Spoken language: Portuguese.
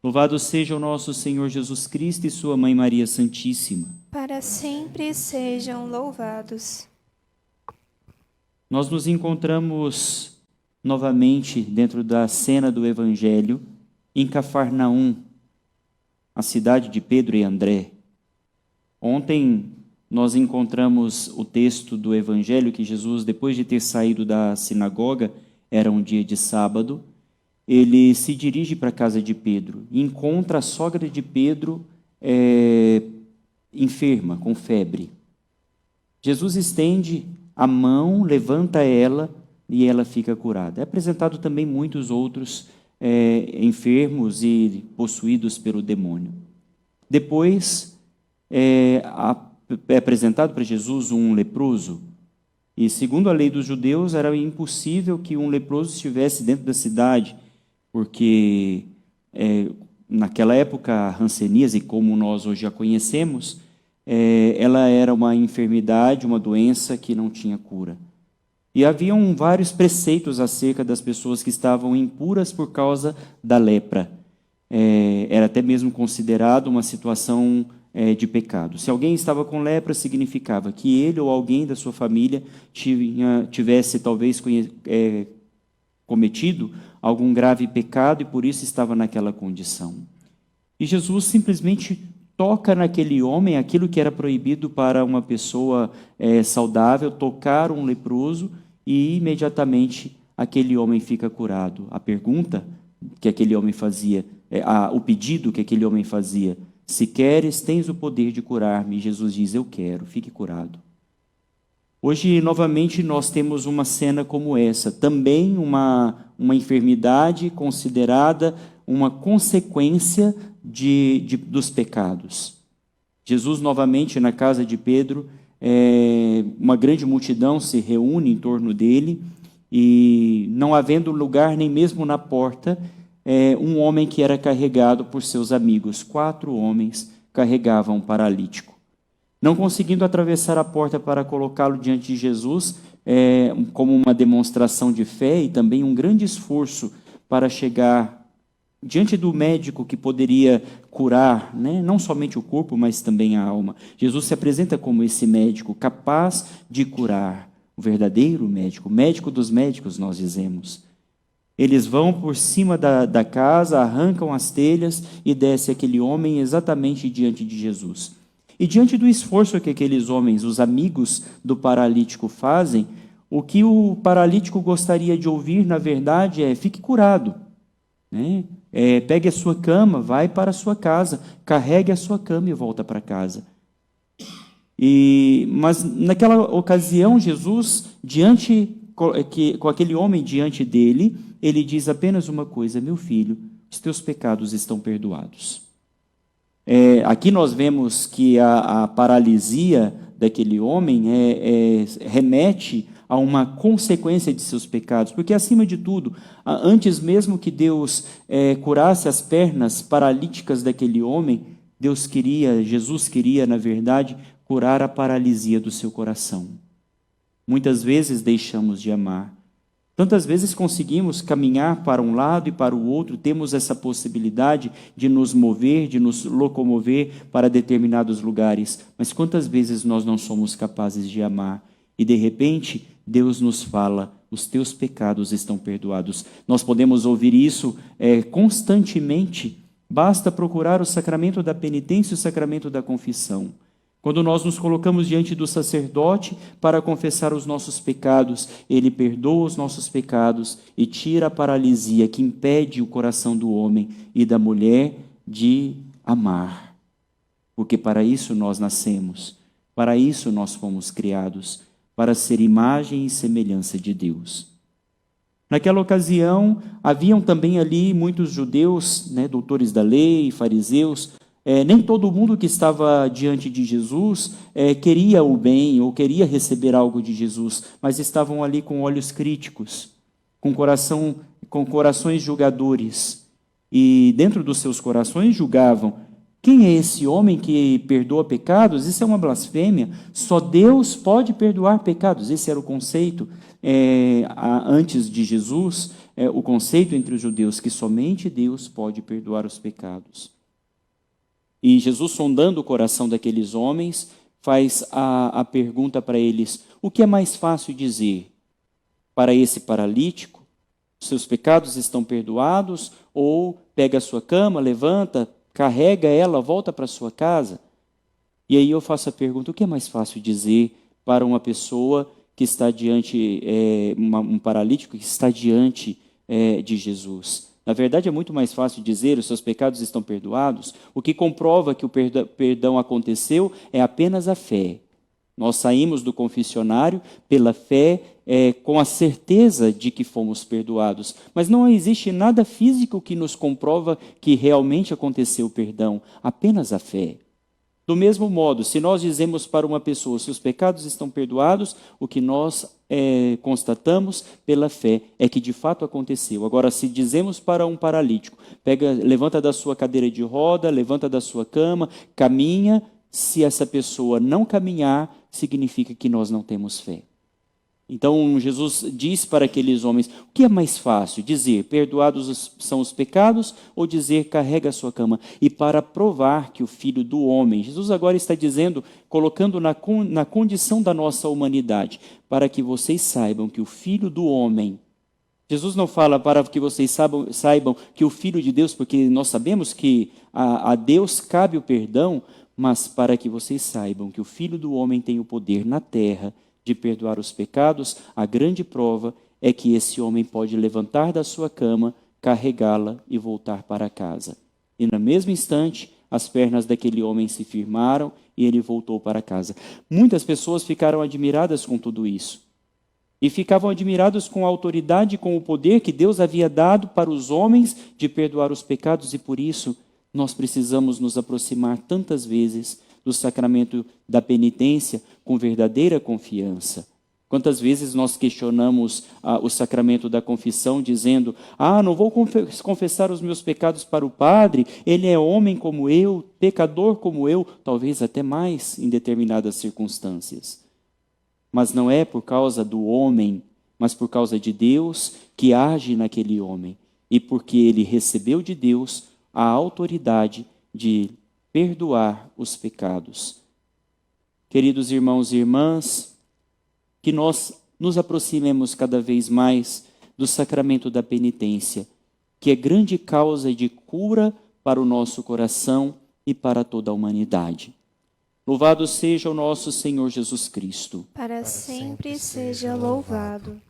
Louvado seja o nosso Senhor Jesus Cristo e sua Mãe Maria Santíssima. Para sempre sejam louvados. Nós nos encontramos novamente dentro da cena do Evangelho, em Cafarnaum, a cidade de Pedro e André. Ontem nós encontramos o texto do Evangelho que Jesus, depois de ter saído da sinagoga, era um dia de sábado, ele se dirige para a casa de Pedro e encontra a sogra de Pedro enferma, com febre. Jesus estende a mão, levanta ela e ela fica curada. É apresentado também muitos outros enfermos e possuídos pelo demônio. Depois é apresentado para Jesus um leproso. E segundo a lei dos judeus, era impossível que um leproso estivesse dentro da cidade, porque naquela época a hanseníase, como nós hoje a conhecemos, ela era uma enfermidade, uma doença que não tinha cura. E haviam vários preceitos acerca das pessoas que estavam impuras por causa da lepra. Era até mesmo considerado uma situação de pecado. Se alguém estava com lepra, significava que ele ou alguém da sua família tivesse talvez cometido algum grave pecado e por isso estava naquela condição. E Jesus simplesmente toca naquele homem aquilo que era proibido para uma pessoa saudável, tocar um leproso, e imediatamente aquele homem fica curado. A pergunta que aquele homem fazia, o pedido que aquele homem fazia: se queres, tens o poder de curar-me. Jesus diz: eu quero, fique curado. Hoje, novamente, nós temos uma cena como essa, também uma enfermidade considerada uma consequência dos pecados. Jesus, novamente, na casa de Pedro, uma grande multidão se reúne em torno dele, e não havendo lugar nem mesmo na porta, um homem que era carregado por seus amigos. 4 homens carregavam um paralítico. Não conseguindo atravessar a porta para colocá-lo diante de Jesus, como uma demonstração de fé e também um grande esforço para chegar diante do médico que poderia curar, não somente o corpo, mas também a alma. Jesus se apresenta como esse médico capaz de curar, o verdadeiro médico, o médico dos médicos, nós dizemos. Eles vão por cima da casa, arrancam as telhas e desce aquele homem exatamente diante de Jesus. E diante do esforço que aqueles homens, os amigos do paralítico, fazem, o que o paralítico gostaria de ouvir, na verdade, fique curado. Pegue a sua cama, vai para a sua casa, carregue a sua cama e volta para casa. Mas naquela ocasião, Jesus, com aquele homem diante dele, ele diz apenas uma coisa: meu filho, os teus pecados estão perdoados. Aqui nós vemos que a paralisia daquele homem remete a uma consequência de seus pecados, porque acima de tudo, antes mesmo que Deus curasse as pernas paralíticas daquele homem, Jesus queria, na verdade, curar a paralisia do seu coração. Muitas vezes deixamos de amar. Tantas vezes conseguimos caminhar para um lado e para o outro, temos essa possibilidade de nos mover, de nos locomover para determinados lugares, mas quantas vezes nós não somos capazes de amar? E de repente, Deus nos fala: os teus pecados estão perdoados. Nós podemos ouvir isso constantemente, basta procurar o sacramento da penitência e o sacramento da confissão. Quando nós nos colocamos diante do sacerdote para confessar os nossos pecados, ele perdoa os nossos pecados e tira a paralisia que impede o coração do homem e da mulher de amar. Porque para isso nós nascemos, para isso nós fomos criados, para ser imagem e semelhança de Deus. Naquela ocasião, haviam também ali muitos judeus, doutores da lei, fariseus. Nem todo mundo que estava diante de Jesus queria o bem ou queria receber algo de Jesus, mas estavam ali com olhos críticos, com corações julgadores. E dentro dos seus corações julgavam: quem é esse homem que perdoa pecados? Isso é uma blasfêmia. Só Deus pode perdoar pecados. Esse era o conceito antes de Jesus, o conceito entre os judeus que somente Deus pode perdoar os pecados. E Jesus, sondando o coração daqueles homens, faz a pergunta para eles: o que é mais fácil dizer para esse paralítico? Seus pecados estão perdoados? Ou pega a sua cama, levanta, carrega ela, volta para sua casa? E aí eu faço a pergunta: o que é mais fácil dizer para uma pessoa que está diante, um paralítico que está diante de Jesus? Na verdade, é muito mais fácil dizer: os seus pecados estão perdoados. O que comprova que o perdão aconteceu é apenas a fé. Nós saímos do confessionário pela fé, com a certeza de que fomos perdoados. Mas não existe nada físico que nos comprova que realmente aconteceu o perdão, apenas a fé. Do mesmo modo, se nós dizemos para uma pessoa: seus pecados estão perdoados, o que nós constatamos pela fé é que de fato aconteceu. Agora, se dizemos para um paralítico: levanta da sua cadeira de roda, levanta da sua cama, caminha, se essa pessoa não caminhar, significa que nós não temos fé. Então, Jesus diz para aqueles homens: o que é mais fácil? Dizer, perdoados são os pecados, ou dizer, carrega a sua cama? E para provar que o Filho do Homem, Jesus agora está dizendo, colocando na condição da nossa humanidade, para que vocês saibam que o Filho do Homem, Jesus não fala para que vocês saibam que o Filho de Deus, porque nós sabemos que a Deus cabe o perdão, mas para que vocês saibam que o Filho do Homem tem o poder na terra de perdoar os pecados. A grande prova é que esse homem pode levantar da sua cama, carregá-la e voltar para casa. E no mesmo instante, as pernas daquele homem se firmaram e ele voltou para casa. Muitas pessoas ficaram admiradas com tudo isso. E ficavam admirados com a autoridade e com o poder que Deus havia dado para os homens de perdoar os pecados, e por isso nós precisamos nos aproximar tantas vezes do sacramento da penitência com verdadeira confiança. Quantas vezes nós questionamos o sacramento da confissão dizendo: não vou confessar os meus pecados para o padre, ele é homem como eu, pecador como eu, talvez até mais em determinadas circunstâncias. Mas não é por causa do homem, mas por causa de Deus que age naquele homem, e porque ele recebeu de Deus a autoridade de perdoar os pecados. Queridos irmãos e irmãs, que nós nos aproximemos cada vez mais do sacramento da penitência, que é grande causa de cura para o nosso coração e para toda a humanidade. Louvado seja o nosso Senhor Jesus Cristo. Para sempre seja louvado.